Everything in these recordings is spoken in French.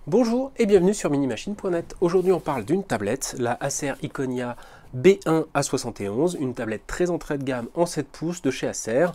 Bonjour et bienvenue sur minimachine.net. Aujourd'hui on parle d'une tablette, la Acer Iconia B1 A71, une tablette très entrée de gamme en 7 pouces de chez Acer,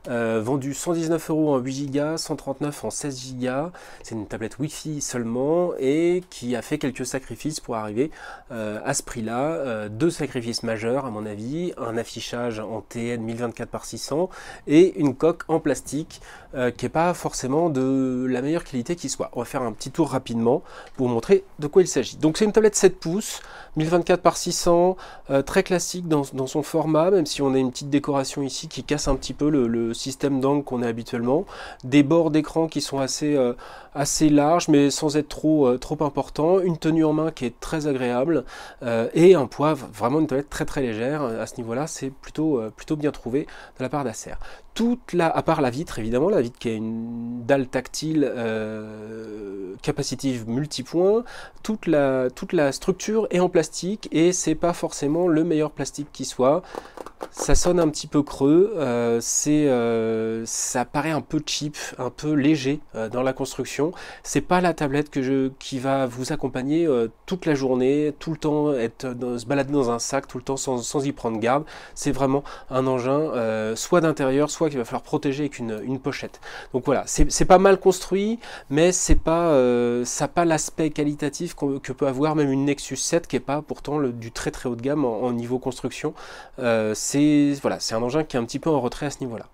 vendue 119 € en 8 Go, 139 en 16 Go. C'est une tablette Wi-Fi seulement et qui a fait quelques sacrifices pour arriver à ce prix-là. Deux sacrifices majeurs à mon avis, un affichage en TN 1024x600 et une coque en plastique qui n'est pas forcément de la meilleure qualité qui soit. On va faire un petit tour rapidement pour vous montrer de quoi il s'agit. Donc c'est une tablette 7 pouces, 1024x600, très classique dans son format, même si on a une petite décoration ici qui casse un petit peu le système d'angle qu'on a habituellement. Des bords d'écran qui sont assez larges mais sans être trop importants. Une tenue en main qui est très agréable et un poids, vraiment une tablette très légère. À ce niveau-là, c'est plutôt bien trouvé de la part d'Acer. À part la vitre évidemment, la vitre qui est une dalle tactile capacitive multipoint, toute la structure est en plastique et c'est pas forcément le meilleur plastique qui soit. Ça sonne un petit peu creux, ça paraît un peu cheap, un peu léger dans la construction. C'est pas la tablette qui va vous accompagner toute la journée, tout le temps se balader dans un sac, tout le temps sans y prendre garde. C'est vraiment un engin soit d'intérieur, soit qu'il va falloir protéger avec une pochette. Donc voilà, c'est pas mal construit, mais ça n'a pas l'aspect qualitatif que peut avoir même une Nexus 7 qui n'est pas pourtant du très haut de gamme en niveau construction. C'est un engin qui est un petit peu en retrait à ce niveau-là.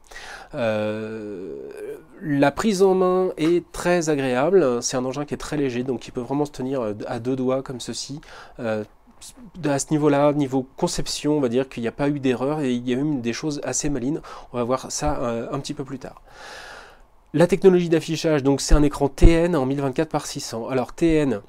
La prise en main est très agréable, c'est un engin qui est très léger, donc qui peut vraiment se tenir à deux doigts comme ceci. À ce niveau-là, niveau conception, on va dire qu'il n'y a pas eu d'erreur et il y a même des choses assez malines. On va voir ça un petit peu plus tard. La technologie d'affichage, donc c'est un écran TN en 1024x600. Alors TN,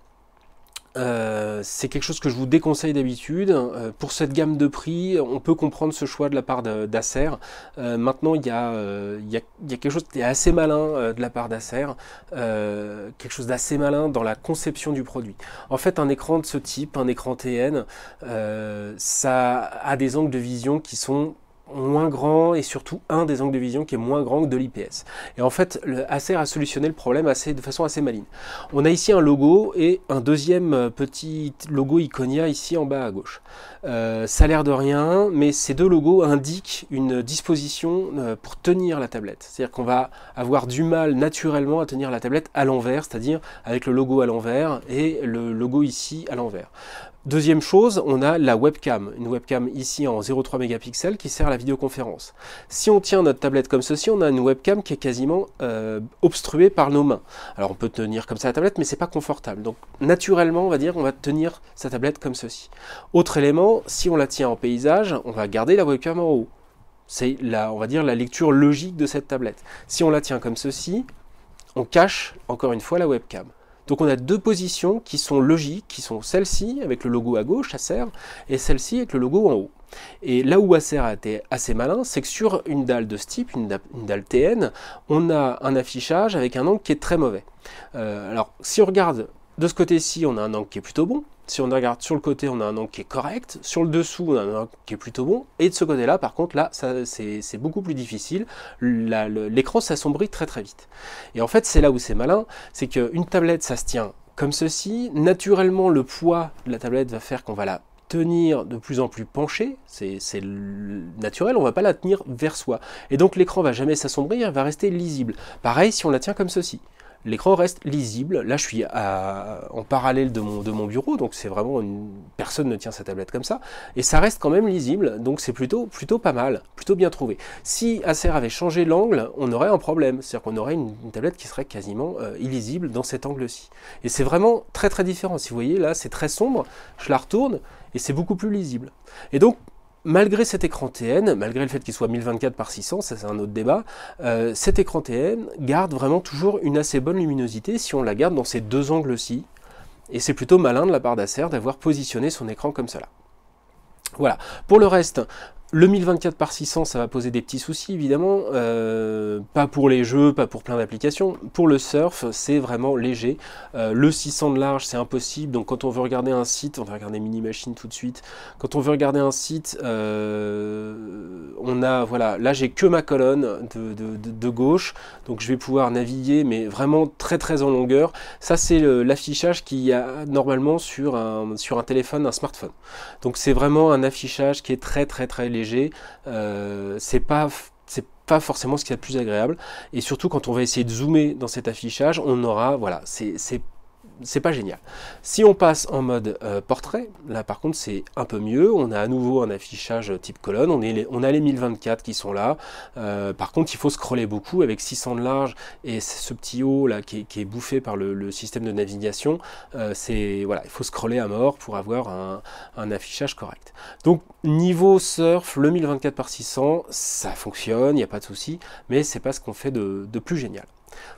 c'est quelque chose que je vous déconseille d'habitude. Pour cette gamme de prix, on peut comprendre ce choix de la part d'Acer. Maintenant, il y a quelque chose qui est assez malin de la part d'Acer, quelque chose d'assez malin dans la conception du produit. En fait, un écran de ce type, un écran TN, ça a des angles de vision qui sont moins grand et surtout un des angles de vision qui est moins grand que de l'IPS. Et en fait, Acer a solutionné le problème de façon assez maligne. On a ici un logo et un deuxième petit logo Iconia ici en bas à gauche. Ça a l'air de rien, mais ces deux logos indiquent une disposition pour tenir la tablette. C'est-à-dire qu'on va avoir du mal naturellement à tenir la tablette à l'envers, c'est-à-dire avec le logo à l'envers et le logo ici à l'envers. Deuxième chose, on a la webcam, une webcam ici en 0,3 mégapixels qui sert à la vidéoconférence. Si on tient notre tablette comme ceci, on a une webcam qui est quasiment obstruée par nos mains. Alors on peut tenir comme ça la tablette, mais c'est pas confortable. Donc naturellement, on va dire, on va tenir sa tablette comme ceci. Autre élément, si on la tient en paysage, on va garder la webcam en haut. C'est on va dire la lecture logique de cette tablette. Si on la tient comme ceci, on cache encore une fois la webcam. Donc on a deux positions qui sont logiques, qui sont celle-ci avec le logo à gauche, Acer, et celle-ci avec le logo en haut. Et là où Acer a été assez malin, c'est que sur une dalle de ce type, une dalle TN, on a un affichage avec un angle qui est très mauvais. Alors si on regarde de ce côté-ci, on a un angle qui est plutôt bon. Si on regarde sur le côté, on a un angle qui est correct. Sur le dessous, on a un angle qui est plutôt bon. Et de ce côté-là, par contre, là, c'est beaucoup plus difficile. L'écran s'assombrit très vite. Et en fait, c'est là où c'est malin, c'est qu'une tablette, ça se tient comme ceci. Naturellement, le poids de la tablette va faire qu'on va la tenir de plus en plus penchée, c'est naturel, on ne va pas la tenir vers soi. Et donc l'écran ne va jamais s'assombrir, il va rester lisible. Pareil si on la tient comme ceci. L'écran reste lisible. Là, je suis en parallèle de mon bureau, donc c'est vraiment personne ne tient sa tablette comme ça, et ça reste quand même lisible, donc c'est plutôt pas mal, plutôt bien trouvé. Si Acer avait changé l'angle, on aurait un problème, c'est-à-dire qu'on aurait une tablette qui serait quasiment illisible dans cet angle-ci. Et c'est vraiment très différent. Si vous voyez, là, c'est très sombre, je la retourne, et c'est beaucoup plus lisible. Et donc, malgré cet écran TN, malgré le fait qu'il soit 1024x600, ça c'est un autre débat, cet écran TN garde vraiment toujours une assez bonne luminosité si on la garde dans ces deux angles-ci. Et c'est plutôt malin de la part d'Acer d'avoir positionné son écran comme cela. Voilà. Pour le reste, Le 1024x600, ça va poser des petits soucis, évidemment, pas pour les jeux, pas pour plein d'applications. Pour le surf, c'est vraiment léger. Le 600 de large, c'est impossible. Donc quand on veut regarder un site, on va regarder Mini Machine tout de suite. Quand on veut regarder un site, on a, voilà, là j'ai que ma colonne de gauche, donc je vais pouvoir naviguer, mais vraiment très très en longueur. Ça c'est l'affichage qu'il y a normalement sur un téléphone, un smartphone. Donc c'est vraiment un affichage qui est très très très léger. C'est pas forcément ce qu'il y a de plus agréable, et surtout quand on va essayer de zoomer dans cet affichage, on aura, voilà, c'est pas génial. Si on passe en mode portrait, là par contre c'est un peu mieux, on a à nouveau un affichage type colonne, on a les 1024 qui sont là, par contre il faut scroller beaucoup avec 600 de large et ce petit haut là qui est bouffé par le système de navigation, voilà, il faut scroller à mort pour avoir un affichage correct. Donc niveau surf, le 1024x600 ça fonctionne, il n'y a pas de souci, mais c'est pas ce qu'on fait de plus génial.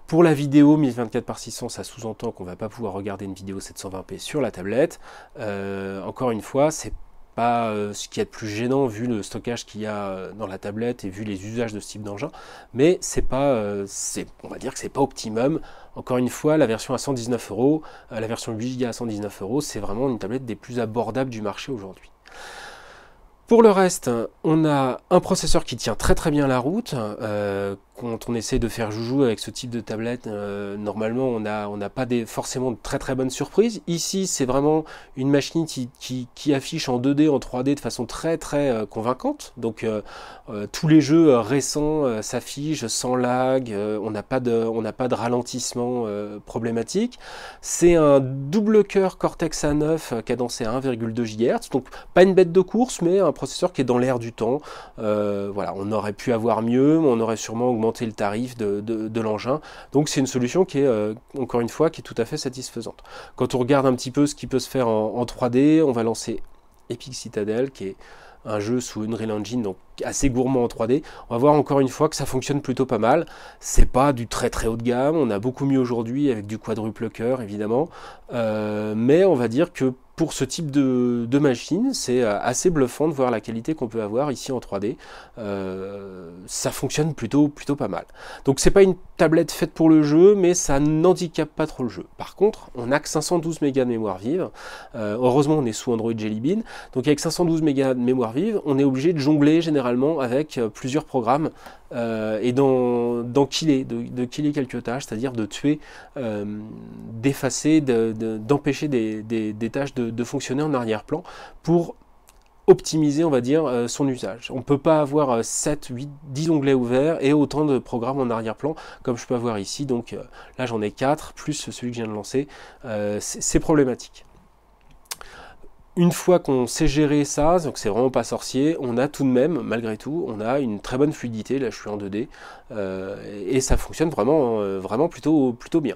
Pour la vidéo 1024x600, ça sous-entend qu'on ne va pas pouvoir regarder une vidéo 720p sur la tablette. Encore une fois, c'est pas ce qu'il y a de plus gênant vu le stockage qu'il y a dans la tablette et vu les usages de ce type d'engin, mais c'est pas, on va dire que c'est pas optimum. Encore une fois, la version à 119 €, la version 8 Go à 119 €, c'est vraiment une tablette des plus abordables du marché aujourd'hui. Pour le reste, on a un processeur qui tient très très bien la route. Quand on essaie de faire joujou avec ce type de tablette, normalement on n'a pas forcément de très très bonnes surprises. Ici c'est vraiment une machine qui affiche en 2D, en 3D de façon très très convaincante. Donc tous les jeux récents s'affichent sans lag, on n'a pas de ralentissement problématique. C'est un double cœur Cortex A9 cadencé à 1,2 GHz, donc pas une bête de course, mais un processeur qui est dans l'air du temps. Voilà, on aurait pu avoir mieux, mais on aurait sûrement augmenté le tarif de l'engin. Donc c'est une solution qui est, encore une fois, qui est tout à fait satisfaisante. Quand on regarde un petit peu ce qui peut se faire en 3D, on va lancer Epic Citadel, qui est un jeu sous Unreal Engine, donc assez gourmand en 3D. On va voir encore une fois que ça fonctionne plutôt pas mal. C'est pas du très très haut de gamme, on a beaucoup mieux aujourd'hui avec du quadruple cœur évidemment, mais on va dire que pour ce type de machine, c'est assez bluffant de voir la qualité qu'on peut avoir ici en 3D. Ça fonctionne plutôt pas mal. Donc c'est pas une tablette faite pour le jeu, mais ça n'handicape pas trop le jeu. Par contre, on n'a que 512 mégas de mémoire vive. Heureusement, on est sous Android Jelly Bean. Donc avec 512 mégas de mémoire vive, on est obligé de jongler généralement avec plusieurs programmes et d'en killer, de killer quelques tâches, c'est-à-dire de tuer, d'effacer, d'empêcher des tâches de fonctionner en arrière-plan pour optimiser, on va dire, son usage. On ne peut pas avoir 7, 8, 10 onglets ouverts et autant de programmes en arrière-plan comme je peux avoir ici. Donc là j'en ai 4, plus celui que je viens de lancer. C'est problématique. Une fois qu'on sait gérer ça, donc c'est vraiment pas sorcier, on a tout de même, malgré tout, on a une très bonne fluidité. Là je suis en 2D et ça fonctionne vraiment plutôt bien.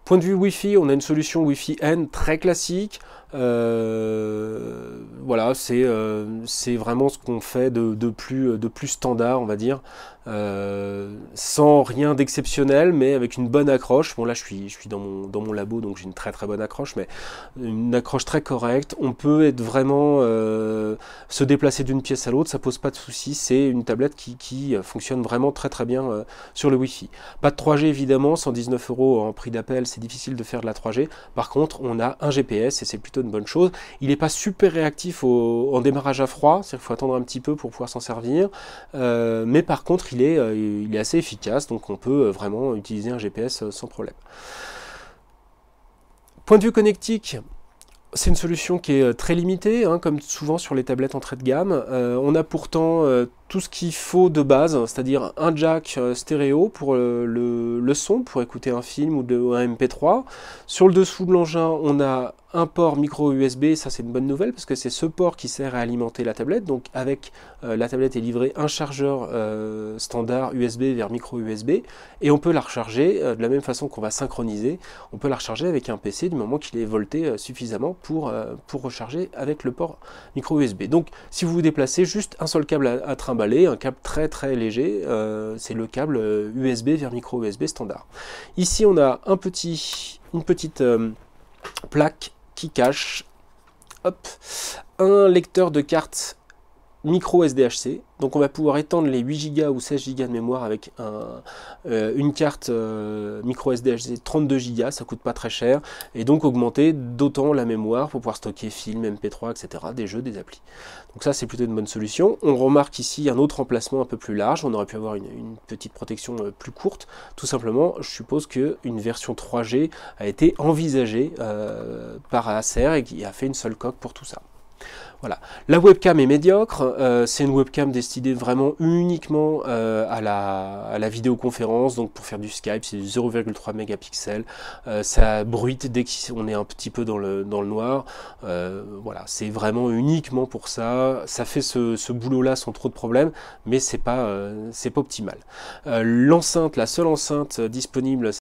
Point de vue Wi-Fi, on a une solution Wi-Fi N très classique. Voilà, c'est vraiment ce qu'on fait de plus standard, on va dire, sans rien d'exceptionnel, mais avec une bonne accroche. Bon là je suis dans mon labo, donc j'ai une très bonne accroche, mais une accroche très correcte. On peut être vraiment se déplacer d'une pièce à l'autre, ça pose pas de soucis. C'est une tablette qui fonctionne vraiment très bien sur le Wi-Fi. Pas de 3G évidemment, 119 € en prix d'appel, c'est difficile de faire de la 3G. Par contre, on a un GPS et c'est plutôt une bonne chose. Il n'est pas super réactif en démarrage à froid, c'est-à-dire qu'il faut attendre un petit peu pour pouvoir s'en servir, mais par contre il est assez efficace, donc on peut vraiment utiliser un GPS sans problème. Point de vue connectique, c'est une solution qui est très limitée, hein, comme souvent sur les tablettes entrée de gamme. On a pourtant tout ce qu'il faut de base, c'est-à-dire un jack stéréo pour le son, pour écouter un film ou un MP3. Sur le dessous de l'engin, on a un port micro USB, ça c'est une bonne nouvelle parce que c'est ce port qui sert à alimenter la tablette. Donc avec la tablette est livré un chargeur standard USB vers micro USB et on peut la recharger de la même façon qu'on va synchroniser. On peut la recharger avec un PC du moment qu'il est volté suffisamment pour recharger avec le port micro USB. Donc si vous vous déplacez, juste un seul câble à trimballer, un câble très léger, c'est le câble USB vers micro USB standard. Ici on a une petite plaque qui cache hop, un lecteur de cartes micro SDHC, donc on va pouvoir étendre les 8 Go ou 16 Go de mémoire avec une carte micro SDHC 32 Go, ça coûte pas très cher, et donc augmenter d'autant la mémoire pour pouvoir stocker films, MP3, etc., des jeux, des applis. Donc ça c'est plutôt une bonne solution. On remarque ici un autre emplacement un peu plus large, on aurait pu avoir une petite protection plus courte, tout simplement je suppose qu'une version 3G a été envisagée par Acer et qui a fait une seule coque pour tout ça. Voilà. La webcam est médiocre, c'est une webcam destinée vraiment uniquement à la vidéoconférence, donc pour faire du Skype, c'est 0,3 mégapixels, ça bruite dès qu'on est un petit peu dans le noir, voilà, c'est vraiment uniquement pour ça, ça fait ce boulot-là sans trop de problèmes, mais c'est pas optimal. L'enceinte, la seule enceinte disponible,